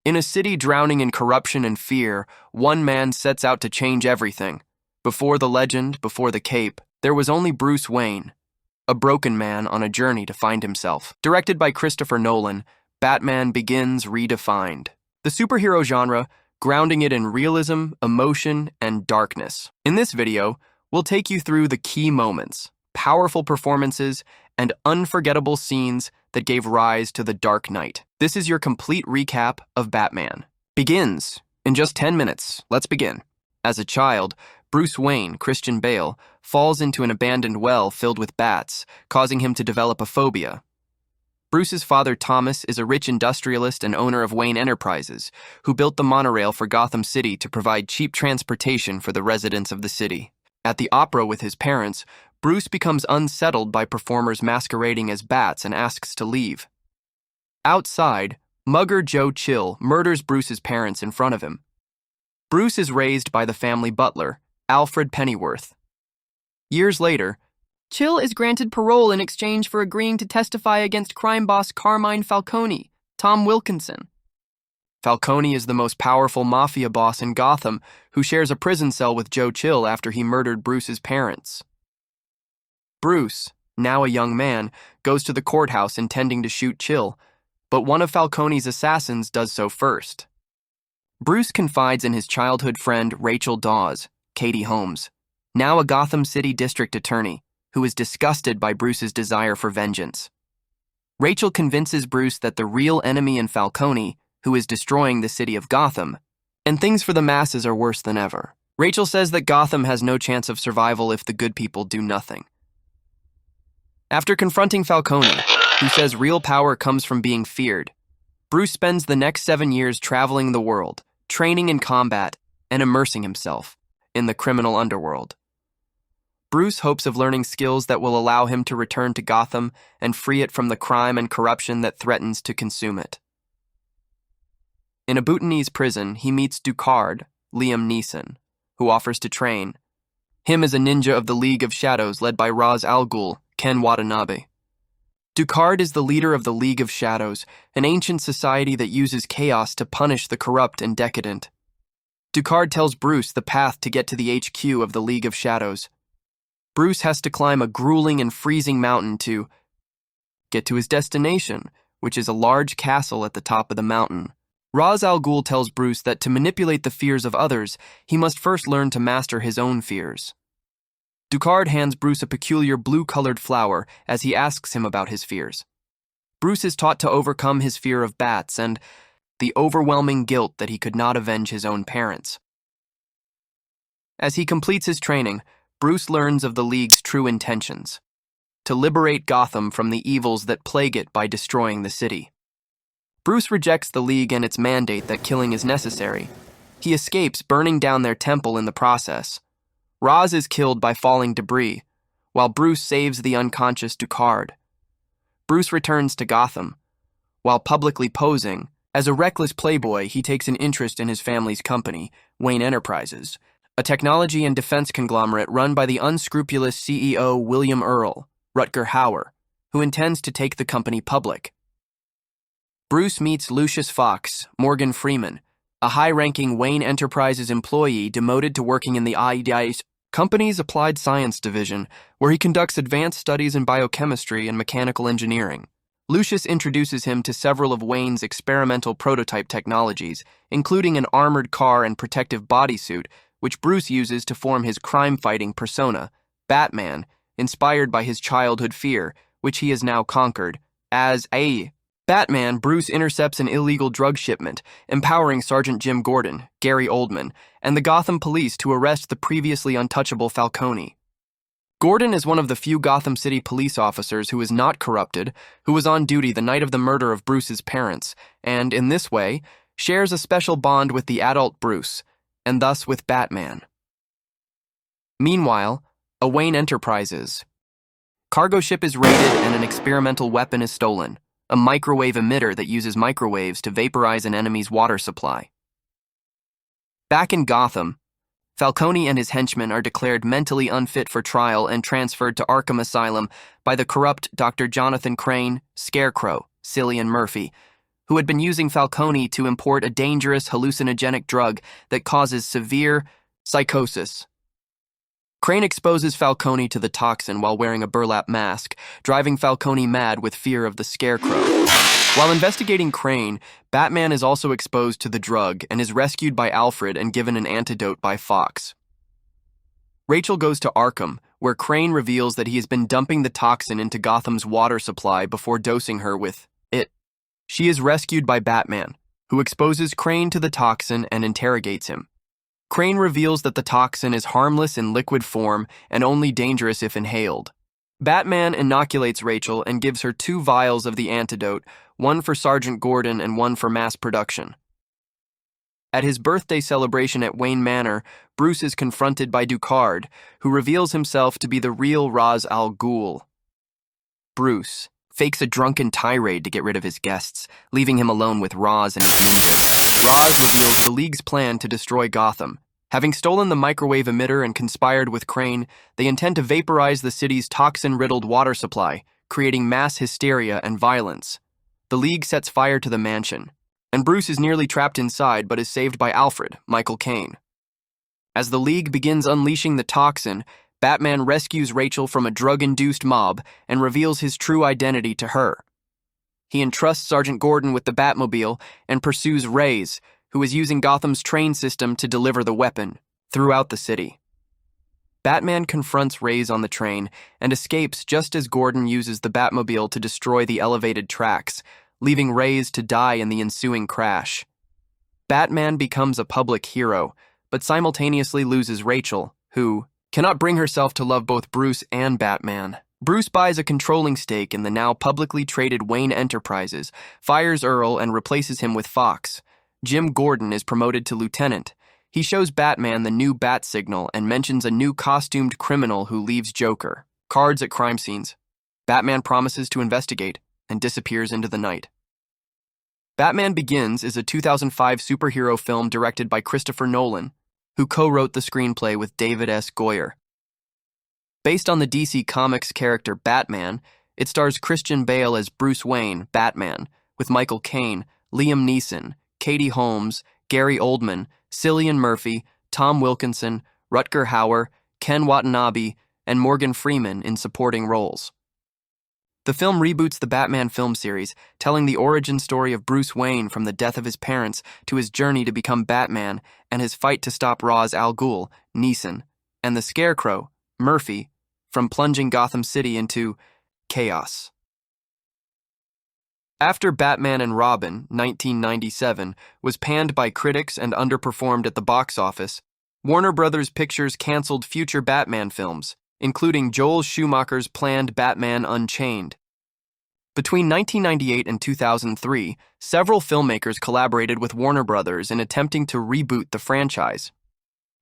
In a city drowning in corruption and fear, one man sets out to change everything. Before the legend, before the cape, there was only Bruce Wayne, a broken man on a journey to find himself. Directed by Christopher Nolan, Batman Begins Redefined. The superhero genre, grounding it in realism, emotion, and darkness. In this video, we'll take you through the key moments, powerful performances, and unforgettable scenes that gave rise to the Dark Knight. This is your complete recap of Batman. Begins in just 10 minutes. Let's begin. As a child, Bruce Wayne, Christian Bale, falls into an abandoned well filled with bats, causing him to develop a phobia. Bruce's father, Thomas, is a rich industrialist and owner of Wayne Enterprises, who built the monorail for Gotham City to provide cheap transportation for the residents of the city. At the opera with his parents, Bruce becomes unsettled by performers masquerading as bats and asks to leave. Outside, mugger Joe Chill murders Bruce's parents in front of him. Bruce is raised by the family butler, Alfred Pennyworth. Years later, Chill is granted parole in exchange for agreeing to testify against crime boss Carmine Falcone, Tom Wilkinson. Falcone is the most powerful mafia boss in Gotham, who shares a prison cell with Joe Chill after he murdered Bruce's parents. Bruce, now a young man, goes to the courthouse intending to shoot Chill, but one of Falcone's assassins does so first. Bruce confides in his childhood friend Rachel Dawes, Katie Holmes, now a Gotham City district attorney, who is disgusted by Bruce's desire for vengeance. Rachel convinces Bruce that the real enemy in Falcone, who is destroying the city of Gotham, and things for the masses are worse than ever. Rachel says that Gotham has no chance of survival if the good people do nothing. After confronting Falcone, who says real power comes from being feared, Bruce spends the next 7 years traveling the world, training in combat, and immersing himself in the criminal underworld. Bruce hopes of learning skills that will allow him to return to Gotham and free it from the crime and corruption that threatens to consume it. In a Bhutanese prison, he meets Ducard, Liam Neeson, who offers to train him as a ninja of the League of Shadows led by Ra's al Ghul, Ken Watanabe. Ducard is the leader of the League of Shadows, an ancient society that uses chaos to punish the corrupt and decadent. Ducard tells Bruce the path to get to the HQ of the League of Shadows. Bruce has to climb a grueling and freezing mountain to get to his destination, which is a large castle at the top of the mountain. Ra's al Ghul tells Bruce that to manipulate the fears of others, he must first learn to master his own fears. Ducard hands Bruce a peculiar blue-colored flower as he asks him about his fears. Bruce is taught to overcome his fear of bats and the overwhelming guilt that he could not avenge his own parents. As he completes his training, Bruce learns of the League's true intentions: to liberate Gotham from the evils that plague it by destroying the city. Bruce rejects the League and its mandate that killing is necessary. He escapes, burning down their temple in the process. Ra's is killed by falling debris, while Bruce saves the unconscious Ducard. Bruce returns to Gotham. While publicly posing, as a reckless playboy, he takes an interest in his family's company, Wayne Enterprises, a technology and defense conglomerate run by the unscrupulous CEO William Earl, Rutger Hauer, who intends to take the company public. Bruce meets Lucius Fox, Morgan Freeman, a high-ranking Wayne Enterprises employee demoted to working in the company's applied science division, where he conducts advanced studies in biochemistry and mechanical engineering. Lucius introduces him to several of Wayne's experimental prototype technologies, including an armored car and protective bodysuit, which Bruce uses to form his crime-fighting persona, Batman, inspired by his childhood fear, which he has now conquered. As a Batman, Bruce intercepts an illegal drug shipment, empowering Sergeant Jim Gordon, Gary Oldman, and the Gotham police to arrest the previously untouchable Falcone. Gordon is one of the few Gotham City police officers who is not corrupted, who was on duty the night of the murder of Bruce's parents, and, in this way, shares a special bond with the adult Bruce, and thus with Batman. Meanwhile, a Wayne Enterprises cargo ship is raided and an experimental weapon is stolen, a microwave emitter that uses microwaves to vaporize an enemy's water supply. Back in Gotham, Falcone and his henchmen are declared mentally unfit for trial and transferred to Arkham Asylum by the corrupt Dr. Jonathan Crane, Scarecrow, Cillian Murphy, who had been using Falcone to import a dangerous hallucinogenic drug that causes severe psychosis. Crane exposes Falcone to the toxin while wearing a burlap mask, driving Falcone mad with fear of the Scarecrow. While investigating Crane, Batman is also exposed to the drug and is rescued by Alfred and given an antidote by Fox. Rachel goes to Arkham, where Crane reveals that he has been dumping the toxin into Gotham's water supply before dosing her with it. She is rescued by Batman, who exposes Crane to the toxin and interrogates him. Crane reveals that the toxin is harmless in liquid form and only dangerous if inhaled. Batman inoculates Rachel and gives her 2 vials of the antidote, one for Sergeant Gordon and one for mass production. At his birthday celebration at Wayne Manor, Bruce is confronted by Ducard, who reveals himself to be the real Ra's al Ghul. Bruce fakes a drunken tirade to get rid of his guests, leaving him alone with Ra's and his ninjas. Ra's reveals the League's plan to destroy Gotham. Having stolen the microwave emitter and conspired with Crane, they intend to vaporize the city's toxin-riddled water supply, creating mass hysteria and violence. The League sets fire to the mansion, and Bruce is nearly trapped inside but is saved by Alfred, Michael Caine. As the League begins unleashing the toxin, Batman rescues Rachel from a drug-induced mob and reveals his true identity to her. He entrusts Sergeant Gordon with the Batmobile and pursues Ra's, who is using Gotham's train system to deliver the weapon, throughout the city. Batman confronts Ra's on the train and escapes just as Gordon uses the Batmobile to destroy the elevated tracks, leaving Ra's to die in the ensuing crash. Batman becomes a public hero, but simultaneously loses Rachel, who cannot bring herself to love both Bruce and Batman. Bruce buys a controlling stake in the now publicly traded Wayne Enterprises, fires Earl and replaces him with Fox. Jim Gordon is promoted to lieutenant. He shows Batman the new bat signal and mentions a new costumed criminal who leaves Joker. Cards at crime scenes. Batman promises to investigate and disappears into the night. Batman Begins is a 2005 superhero film directed by Christopher Nolan, who co-wrote the screenplay with David S. Goyer. Based on the DC Comics character Batman, it stars Christian Bale as Bruce Wayne, Batman, with Michael Caine, Liam Neeson, Katie Holmes, Gary Oldman, Cillian Murphy, Tom Wilkinson, Rutger Hauer, Ken Watanabe, and Morgan Freeman in supporting roles. The film reboots the Batman film series, telling the origin story of Bruce Wayne from the death of his parents to his journey to become Batman and his fight to stop Ra's al Ghul, Neeson, and the Scarecrow, Murphy, from plunging Gotham City into chaos. After Batman and Robin, 1997, was panned by critics and underperformed at the box office, Warner Bros. Pictures canceled future Batman films, including Joel Schumacher's planned Batman Unchained. Between 1998 and 2003, several filmmakers collaborated with Warner Bros. In attempting to reboot the franchise.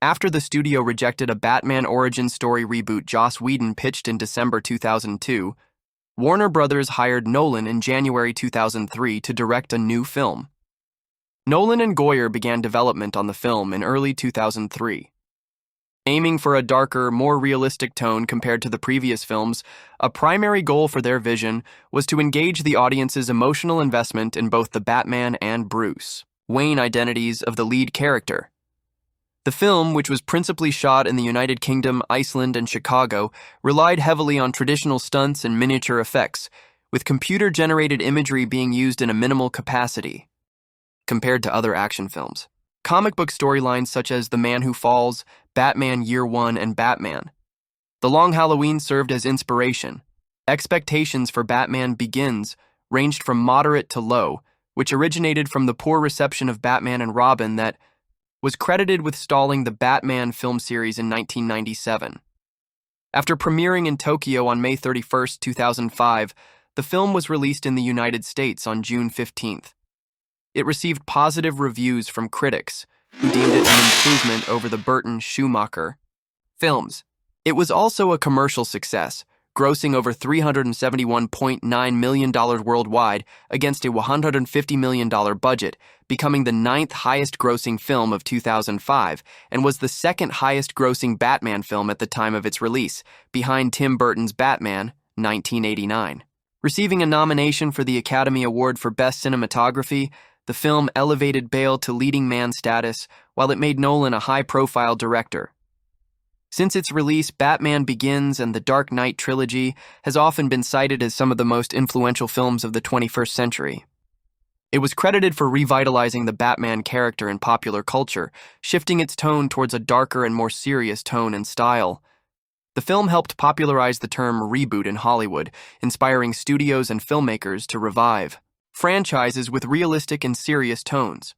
After the studio rejected a Batman origin story reboot Joss Whedon pitched in December 2002, Warner Bros. Hired Nolan in January 2003 to direct a new film. Nolan and Goyer began development on the film in early 2003. Aiming for a darker, more realistic tone compared to the previous films, a primary goal for their vision was to engage the audience's emotional investment in both the Batman and Bruce Wayne identities of the lead character. The film, which was principally shot in the United Kingdom, Iceland, and Chicago, relied heavily on traditional stunts and miniature effects, with computer-generated imagery being used in a minimal capacity, compared to other action films. Comic book storylines such as The Man Who Falls, Batman Year One, and Batman. The Long Halloween served as inspiration. Expectations for Batman Begins ranged from moderate to low, which originated from the poor reception of Batman and Robin that was credited with stalling the Batman film series in 1997. After premiering in Tokyo on May 31, 2005, the film was released in the United States on June 15th. It received positive reviews from critics, who deemed it an improvement over the Burton-Schumacher films. It was also a commercial success, grossing over $371.9 million worldwide against a $150 million budget, becoming the 9th highest-grossing film of 2005 and was the second highest-grossing Batman film at the time of its release, behind Tim Burton's Batman, 1989. Receiving a nomination for the Academy Award for Best Cinematography, the film elevated Bale to leading man status, while it made Nolan a high-profile director. Since its release, Batman Begins and the Dark Knight trilogy has often been cited as some of the most influential films of the 21st century. It was credited for revitalizing the Batman character in popular culture, shifting its tone towards a darker and more serious tone and style. The film helped popularize the term reboot in Hollywood, inspiring studios and filmmakers to revive franchises with realistic and serious tones.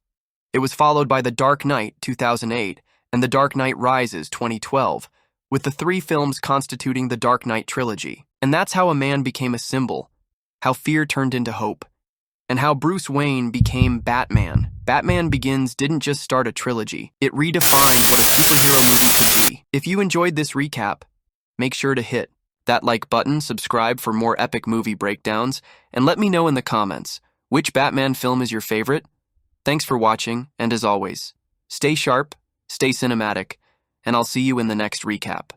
It was followed by The Dark Knight 2008 and The Dark Knight Rises 2012, with the three films constituting the Dark Knight trilogy. And that's how a man became a symbol, how fear turned into hope, and how Bruce Wayne became Batman. Batman Begins didn't just start a trilogy, it redefined what a superhero movie could be. If you enjoyed this recap, make sure to hit that like button, subscribe for more epic movie breakdowns, and let me know in the comments, which Batman film is your favorite? Thanks for watching, and as always, stay sharp, stay cinematic, and I'll see you in the next recap.